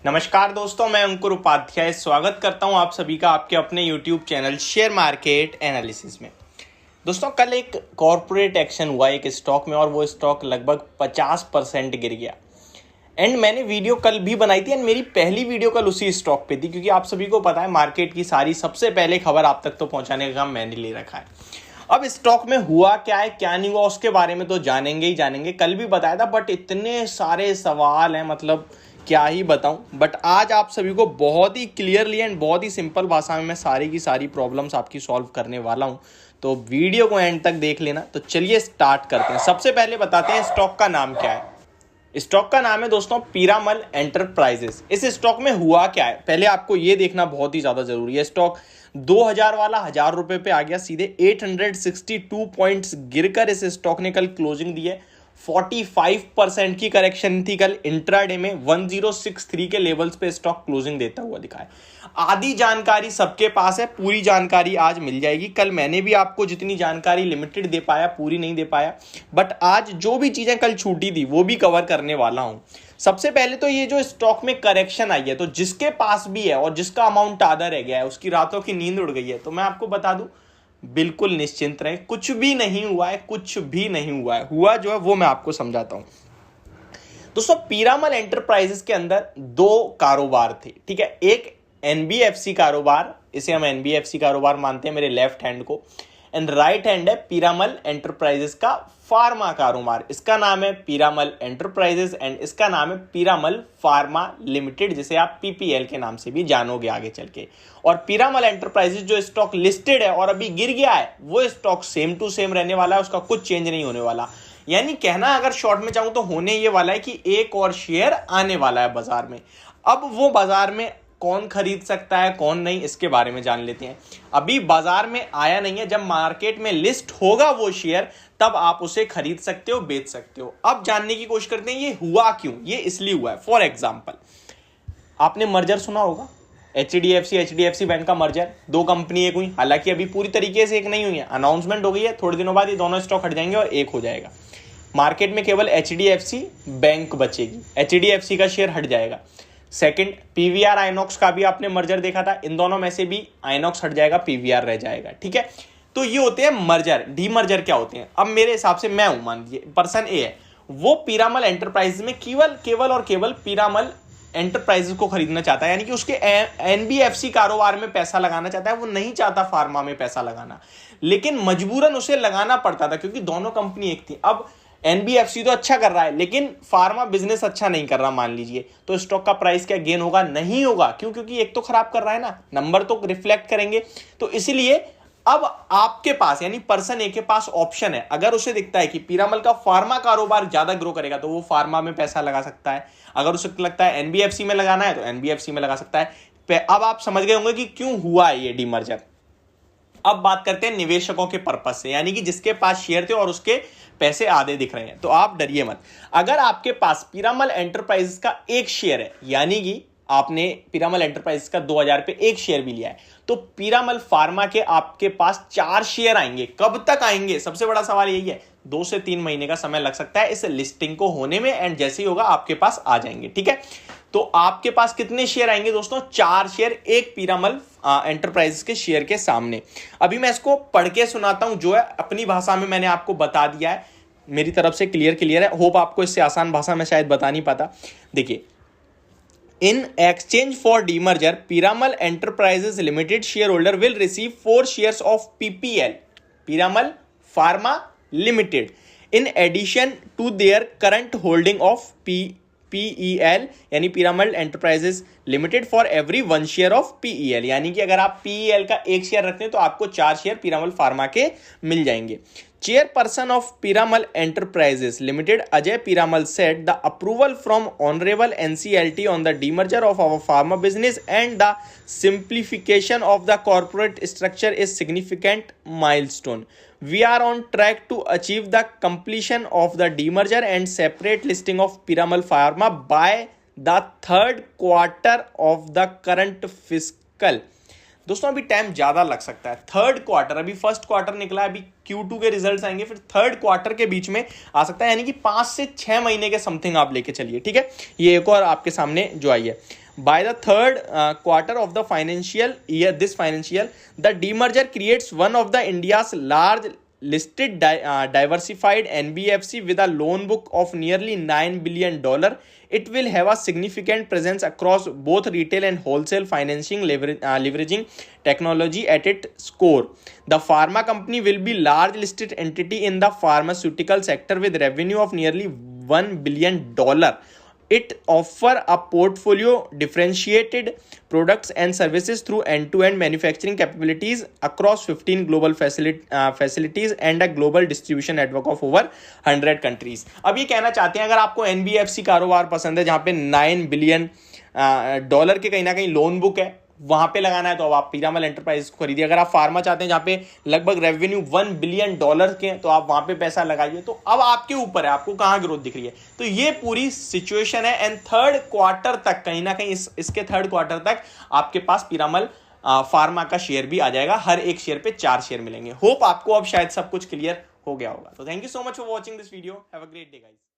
नमस्कार दोस्तों, मैं अंकुर उपाध्याय स्वागत करता हूं आप सभी का आपके अपने YouTube channel share market analysis में। दोस्तों, कल एक कॉर्पोरेट एक्शन हुआ एक स्टॉक में और वो स्टॉक लगभग 50% गिर गया। एंड मैंने वीडियो कल भी बनाई थी एंड मेरी पहली वीडियो कल उसी स्टॉक पे थी, क्योंकि आप सभी को पता है मार्केट की सारी सबसे पहले खबर आप तक तो पहुंचाने का काम मैंने ले रखा है। अब स्टॉक में हुआ क्या है क्या नहीं हुआ उसके बारे में तो जानेंगे ही जानेंगे, कल भी बताया था, बट इतने सारे सवाल हैं, मतलब क्या ही बताऊं। बट आज आप सभी को बहुत ही क्लियरली एंड बहुत ही सिंपल भाषा में मैं सारी की सारी प्रॉब्लम्स आपकी सॉल्व करने वाला हूं, तो वीडियो को एंड तक देख लेना। तो चलिए स्टार्ट करते हैं। सबसे पहले बताते हैं स्टॉक का नाम क्या है। स्टॉक का नाम है दोस्तों पीरामल एंटरप्राइजेस। इस स्टॉक में हुआ क्या है पहले आपको ये देखना बहुत ही ज्यादा जरूरी है। स्टॉक 2000 वाला 1000 रुपए पे आ गया, सीधे 862 पॉइंट्स गिरकर इस स्टॉक ने कल क्लोजिंग दी है। 45% की करेक्शन थी कल इंट्राडे में, 1063 के लेवल्स पे स्टॉक क्लोजिंग देता हुआ दिखा है। आधी जानकारी सबके पास है, पूरी जानकारी आज मिल जाएगी। कल मैंने भी आपको जितनी जानकारी लिमिटेड दे पाया, पूरी नहीं दे पाया, बट आज जो भी चीजें कल छूटी थी वो भी कवर करने वाला हूं। सबसे पहले तो ये जो स्टॉक में करेक्शन आई है, तो जिसके पास भी है और जिसका अमाउंट आधा रह गया है उसकी रातों की नींद उड़ गई है, तो मैं आपको बता दूं बिल्कुल निश्चिंत रहे, कुछ भी नहीं हुआ है, कुछ भी नहीं हुआ है। हुआ जो है वो मैं आपको समझाता हूं। दोस्तों, पीरामल एंटरप्राइजेस के अंदर दो कारोबार थे, ठीक है। एक एनबीएफसी कारोबार, इसे हम एनबीएफसी कारोबार मानते हैं मेरे लेफ्ट हैंड को, एंड राइट हैंड है पीरामल एंटरप्राइजेस का फार्मा कारोबार। इसका नाम है पीरामल एंटरप्राइजेस एंड इसका नाम है पीरामल फार्मा लिमिटेड, जिसे आप पीपीएल के नाम से भी जानोगे आगे चल के। और पीरामल एंटरप्राइजेस जो स्टॉक लिस्टेड है और अभी गिर गया है, वो स्टॉक सेम टू सेम रहने वाला है, उसका कुछ चेंज नहीं होने वाला। यानी कहना अगर शॉर्ट में चाहूं तो होने ये वाला है कि एक और शेयर आने वाला है बाजार में। अब वो बाजार में कौन खरीद सकता है कौन नहीं, इसके बारे में जान लेते हैं। अभी बाजार में आया नहीं है, जब मार्केट में लिस्ट होगा वो शेयर तब आप उसे खरीद सकते हो, बेच सकते हो। अब जानने की कोशिश करते हैं ये हुआ क्यों। ये इसलिए हुआ है, फॉर एग्जांपल आपने मर्जर सुना होगा, एचडीएफसी बैंक का मर्जर, दो कंपनी एक हुई, हालांकि अभी पूरी तरीके से एक नहीं हुई है, अनाउंसमेंट हो गई है, थोड़े दिनों बाद ये दोनों स्टॉक हट जाएंगे और एक हो जाएगा। मार्केट में केवल एचडीएफसी बैंक बचेगी, एचडीएफसी का शेयर हट जाएगा। सेकंड, पीवीआर आइनॉक्स का भी आपने मर्जर देखा था, इन दोनों में से भी आइनॉक्स हट जाएगा, पीवीआर रह जाएगा, ठीक है। तो ये होते हैं मर्जर। डीमर्जर क्या होते हैं? अब मेरे हिसाब से मैं हूं, मान लीजिए पर्सन ए है, वो पीरामल एंटरप्राइजेस में केवल पीरामल एंटरप्राइजेस को खरीदना चाहता है, यानी कि उसके एनबीएफसी कारोबार में पैसा लगाना चाहता है, वो नहीं चाहता फार्मा में पैसा लगाना, लेकिन मजबूरन उसे लगाना पड़ता था क्योंकि दोनों कंपनी एक थी। अब एनबीएफसी तो अच्छा कर रहा है लेकिन फार्मा बिजनेस अच्छा नहीं कर रहा मान लीजिए, तो स्टॉक का प्राइस क्या गेन होगा? नहीं होगा। क्यों? क्योंकि एक तो खराब कर रहा है ना, नंबर तो रिफ्लेक्ट करेंगे। तो इसलिए अब आपके पास यानी पर्सन ए के पास ऑप्शन है, अगर उसे दिखता है कि पीरामल का फार्मा कारोबार ज्यादा ग्रो करेगा तो वो फार्मा में पैसा लगा सकता है, अगर उसे लगता है एनबीएफसी में लगाना है तो एनबीएफसी में लगा सकता है। अब आप समझ गए होंगे कि क्यों हुआ ये डीमर्जर। अब बात करते हैं निवेशकों के पर्पस से, यानी कि जिसके पास शेयर थे और उसके पैसे आधे दिख रहे हैं, तो आप डरिए मत। अगर आपके पास पीरामल एंटरप्राइजेस का एक शेयर है, यानी कि आपने पीरामल एंटरप्राइजेस का 2000 पे एक शेयर भी लिया है, तो पीरामल फार्मा के आपके पास 4 शेयर आएंगे। कब तक आएंगे? सबसे बड़ा सवाल यही है। 2 से 3 महीने का समय लग सकता है इस लिस्टिंग को होने में, एंड जैसे ही होगा आपके पास आ जाएंगे, ठीक है। तो आपके पास कितने शेयर आएंगे दोस्तों? 4 शेयर एक पीरामल एंटरप्राइजेस के शेयर के सामने। अभी मैं इसको पढ़ के सुनाता हूं, जो है अपनी भाषा में मैंने आपको बता दिया है, मेरी तरफ से क्लियर है। होप आपको इससे आसान भाषा में शायद बता नहीं पाता। देखिए, in exchange for demerger Piramal enterprises limited share holder will receive 4 shares of PPL, Piramal pharma limited, in addition to their current holding of PEL यानी Piramal enterprises limited for every 1 share of PEL. यानी कि अगर आप पीईएल का 1 share रखते हैं तो आपको 4 शेयर पीरामल फार्मा के मिल जाएंगे। Chairperson of Piramal enterprises limited Ajay Piramal said the approval from honorable NCLT on the demerger of our pharma business and the simplification of the corporate structure is significant milestone. We are on track to achieve the completion of the demerger and separate listing of Piramal Pharma by the 3rd quarter of the current fiscal। दोस्तों, अभी time ज्यादा लग सकता है। 3rd quarter, अभी 1st quarter निकला है, अभी Q2 के रिजल्ट्स आएंगे, फिर 3rd क्वार्टर के बीच में आ सकता है, यानी कि 5 से 6 महीने के समथिंग आप लेके चलिए, ठीक है। ये एक और आपके सामने जो आई है, By the third quarter of the financial year, this financial year, the demerger creates one of the India's large listed diversified NBFC with a loan book of nearly $9 billion. It will have a significant presence across both retail and wholesale financing, leveraging technology at its core. The pharma company will be large listed entity in the pharmaceutical sector with revenue of nearly $1 billion. It offer a portfolio differentiated products and services through end-to-end manufacturing capabilities across 15 global facilities and a global distribution network of over 100 countries. अब ये कहना चाहते हैं अगर आपको NBFC कारोबार पसंद है जहां पे $9 बिलियन के कहीं ना कहीं लोन बुक है, वहां पे लगाना है तो अब आप पीरामल एंटरप्राइज को खरीदिए। अगर आप फार्मा चाहते हैं जहां पे लगभग रेवेन्यू $1 बिलियन के, तो आप वहां पे पैसा लगाइए। तो अब आपके ऊपर है आपको कहां ग्रोथ दिख रही है। तो ये पूरी सिचुएशन है एंड थर्ड क्वार्टर तक कहीं ना कहीं इसके थर्ड क्वार्टर तक आपके पास पीरामल फार्मा का शेयर भी आ जाएगा। हर एक शेयर पे 4 शेयर मिलेंगे। होप आपको अब शायद सब कुछ क्लियर हो गया होगा। तो thank you so much for watching this video. Have a great day guys.